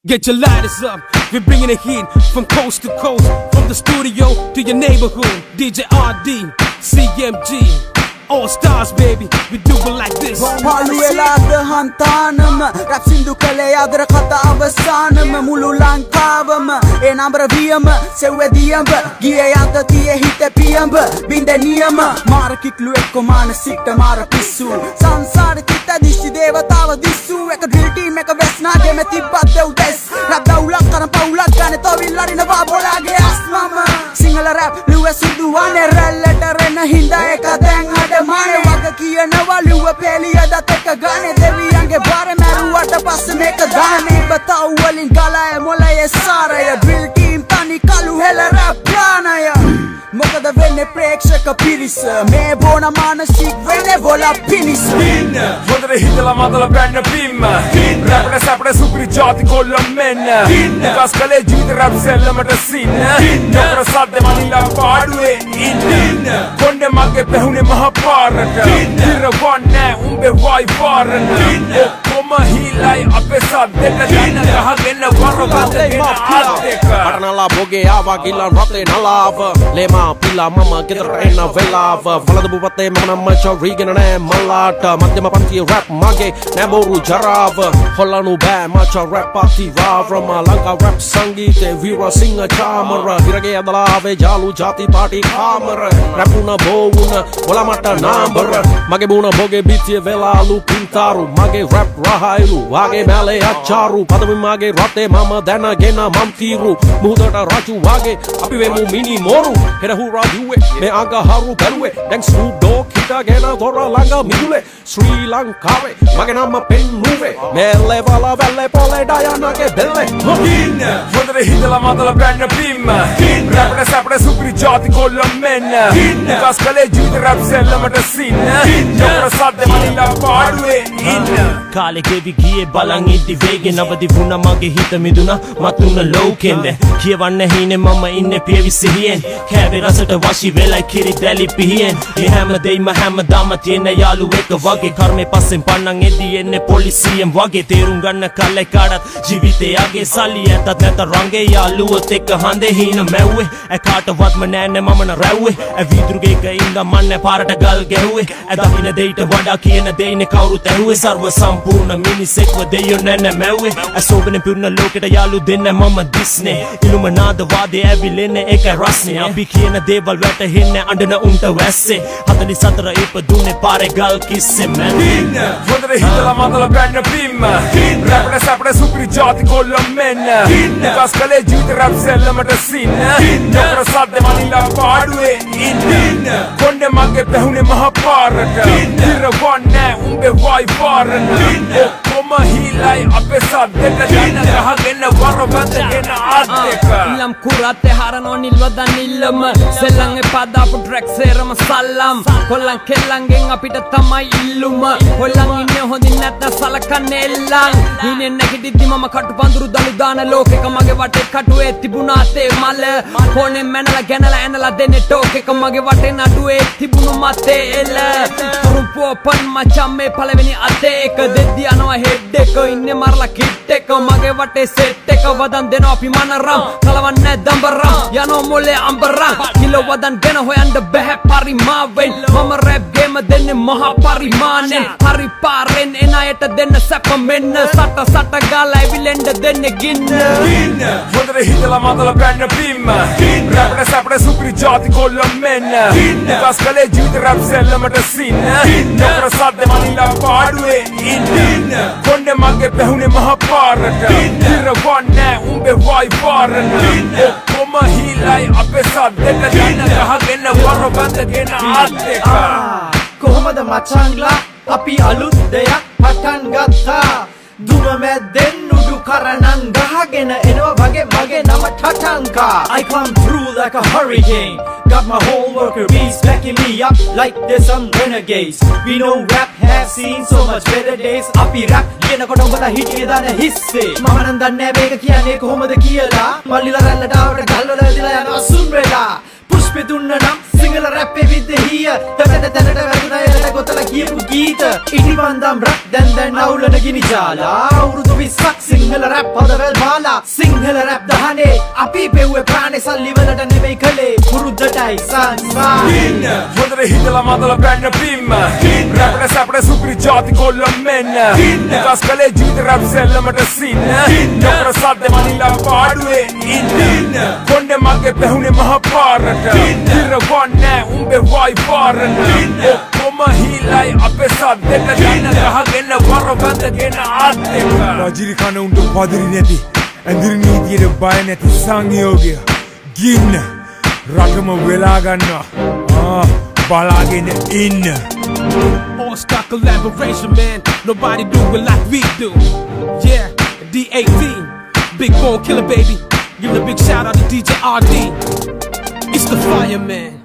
Get your lighters up, we're bringing the heat from coast to coast, from the studio to your neighborhood. DJ RD, CMG, all stars baby, we do it like this. Paluelada hantanam, rap sindu kale adra kata avasanam, mulu lankavama, enambra viama, sewediyamba, giye yanta tiye hite piyamba, binde niyama, mara kiklu ekko manasika mara pissu, sansara kita dishi devatawa dissu, eka drill team eka vesna game tibba deu des, rap daulak karan paulak gane tawillari na babolage asmama, singala rap luwe suduwane ralleta rena hinda eka deng hada mane waga kiyanawa luwe peliya dat eka gane deviyange bare maruwata passe meka dane batau walin gala mola ye sara ya drill team tani kalu hela rap planaya මොකද වෙන්නේ ප්‍රේක්ෂක පිරිස මේ බොන මානසික වෙන්නේ වොලා පිනිස ඉන්න හොඳට හිතලා මතලා බැන්න පිම්ම රැපට සැපට සුපිරි ජාති කොල්ල මෙන්න නිකස් කලේ ජීවිත රැප් සෙල්ලමට සින්න නොකර සද්ද මනිලා පාඩුවේ ඉන්න කොණ්ඩේ මගේ පැහුනේ මහ පාරට ඉරවන්නේ උඹේ වයි පාරට ඔක්කොම හීලයි අපේ සද්දෙට දැන ගහගෙන වරවතගෙන ආදෙක අරනලා බොගේ ආවා ගිල්ලන් රතේ නලාව ලේම pila mama ගෙදරට එන වෙලාව වලදපු පතේ මම නම් චොරිගෙන නෑ මලාට මධ්‍යම පන්තියේ රැප් මගේ නැඹුරු ජරාව හොල්ලනු බෑ මචෝ රැප් පාටි රාවම ලංකා රැප් සංගීතේ වීර සිංහ චාමර හිරගේ අදලාවේ ජාලු ජාති පාටි කාමර රැපුණ බෝවුණ ඔලමට නාම්බර මගේ බුණ බොගේ බිතිය වෙලාලු පින්තාරු මගේ රැප් රහයිලු වාගේ මැලේ අච්චාරු පදමි මගේ රටේ මම දැනගෙන මම් තීරු මුහුදට රජු වාගේ අපි වෙමු මිනි මෝරු who raju it me aga haru beruwe then Snoop Dogg hitagena dora langa midule Sri Lanka we mage nama pennuwe me levala velle pole dayana ke belle ඉන්න හොඳට හිතලා මතලා බැන්න පිම්ම රැපට සැපට සුපිරි ජාති කොල්ල මෙන්න නිකස් කලේ ජීවිත රැප් සෙල්ලමට සින්න නොකර සද්ද මනිලා පාඩුවේ ඉන්න කාලේ ගෙවි ගියේ බලන් ඉදි වේගේ නවදි වුණා මගේ හිත මිදුණා මතුන ලෝකෙන්ද කියවන්න හීනේ මම ඉන්නේ පියවි සිහියෙන් කෑවේ රසට වශී වෙලයි කිරි දැලි පිහියෙන් මේ හැමදේම හැමදාම තියෙන යාළුවෙක් වගේ කර්මේ පස්සෙන් පන්නන් එදී එන්නේ පොලිසියෙන් වගේ තේරුම් ගන්න කල්ලේ කාටත් ජීවිතේ යගේ සල්ලි ඇතත් නැත රංගේ යාළුවොත් එක්ක හඳේ හීන මැව්වේ ඇ කාටවත්ම නෑනේ මම න රැව්වේ ඇ වීදුරුගේක ඉඳන් මන්නේ පාරට ගල් ගැහුවේ ඇ දකින්න දෙයිට වඩා කියන දෙයිනේ කවුරුත් ඇහුවේ සර්ව සම්පූර්ණ මිනිසෙක්ව දෙයියෝ නැන්නේ මැව්වේ ඇ සෝබනේ පිරුණ ලෝකෙට යාළු දෙන්න මම දිස්නේ ඉලුමනාද වාදේ ඇවිලෙන්නේ ඒකයි රස්නේ අපි කියන දේවල් වැටහෙන්නේ අඬන උන්ට වැස්සේ 44 ඉපදුනේ පාරේ ගල් කිස්සේ මැන් ඉන්න හොඳට හිතලා මතලා බැන්න පිම්ම රැපට සැපට සුපිරි ජාති කොල්ල මෙන්න නිකස් කලේ ජීවිත රැප් සෙල්ලමට සින්න නොකර සද්ද මනිලා පාඩුවේ ඉන්න කොණ්ඩේ මගේ පැහුනේ මහ පාරට ඉරවන්නේ උඹේ වයි පාරට ඔක්කොම හීලයි අපේ සද්දෙට දැන ගහගෙන වරවතගෙන ආදෙක ඉල්ලම් කුරාතේ හරනෝ නිල්වදන් නිල්ලම සෙල්ලම් එපා දාපු ට්‍රැක් සේරම සල්ලම් කොල්ලන් කෙල්ලන්ගෙන් අපිට තමයි ඉල්ලුම කොල්ලන් ඉන්නේ හොඳින් නැත්නම් සලකන්නේ එල්ලන් ඉන්නේ නැගිටිද්දි මම කටු පඳුරු දලු දාන ලෝකෙක මගේ වටේ කටුවේ තිබුණා තේ මල ෆෝනෙන් මැනලා ගැනලා ඇනලා දෙන්නේ ටෝක් එක මගේ වටේ නඩුවේ තිබුණු මතේ එල තුරුපෝ පන් මචම් මේ පළවෙනි අතේ එක දෙද්දි යනවා හෙඩ් එක ඉන්නේ මරලා කිට් එක මගේ වටේ සෙට් එක වදන් දෙනවා අපි මනරම් කලවන්නේ දඹරම් යනවා මොලේ අම්බරම් කිලෝ වදන් ගෙන හොයන්න බෑ පරිමාවෙන් මම රැප් ගේම දෙන්නේ මහ පරිමානෙන් හරි පාරෙන් එන අයට දෙන්න සැප මෙන්න සට ගාලා ඇවිලෙන්න දෙන්නේ ගින්න ඉන්න හොඳට හිතලා මතලා බැන්න පිම්ම රැපට සැපට සුපිරි ජාති කොල්ල මෙන්න නිකස් කලේ ජීවිත රැප් සෙල්ලමට සින්න නොකර සද්ද මනිලා පාඩුවේ ඉන්න කොණ්ඩේ මගේ පැහුනේ මහ පාරට ඉරවන්නේ උඹේ වයි පාරට ඔක්කොම හීලයි අපේ සද්දෙට දැන ගහගෙන වරවතගෙන ආදෙක කොහොමද මචංගලා අපි අලුත් දෙයක් පටන් ගත්තා දුම මැද්දෙන් උඩු කරණන් ගහගෙන එනවා වගේ මගේ නම ටටංකා I come through like a hurricane got my whole worker bees backing me up like there's some renegades we know rap has seen so much better days අපි rap කියනකොට උඹලා හිටියේ දාන හිස්සේ මම නම් දන්නේ මේක කියන්නේ කොහොමද කියලා මල්ලිලා රැල්ලට ආවට ගල්වල ඇදලා යනවා සුන් වෙලා පුෂ්පේ දුන්න නම් සිංහල රැප් එකේ විද්ද හිය තැනට වැදුනා එලට ගොතලා කියපු ගීත ඉනිවන්දම් රැප් දැන් අවුලන ගිනි ජාලා අවුරුදු 20ක් සිංහල රැප් හදවල් මාලා සිංහල රැප් දහනේ අපි පෙව්වේ ප්‍රාණේ සල්ලි වලට නෙමෙයි කලේ පුරුද්දටයි සංසා හොඳට හිතලා මතල පැන්න පිම්ම රැපට සැපට සුපිරි ජාති කොල්ල මෙන්න නිකස් කලේ ජීවිත රැප් සෙල්ලමට සින්න නොකර සද්ද මනිලා පාඩුවේ ඉන්න කොණ්ඩේ මගේ පැහුනේ මහ පාරට ඉරවන්නේ උඹේ වයි පාරට ඔක්කොම හීලයි අපේ සද්දෙට දින ගහගෙන වර බඳගෙන ආත්තෙක රජිරි කන උන්ට පදිරි නැති ඇඳිරි නීතියට බය නැති සංයෝගය ගින්න රටම වෙලා ගන්නවා බලාගෙන ඉන්න All-star collaboration, man. Nobody do it like we do. Yeah, D18, Big Bone Killer, baby. Give a big shout out to DJ RD. It's the fireman.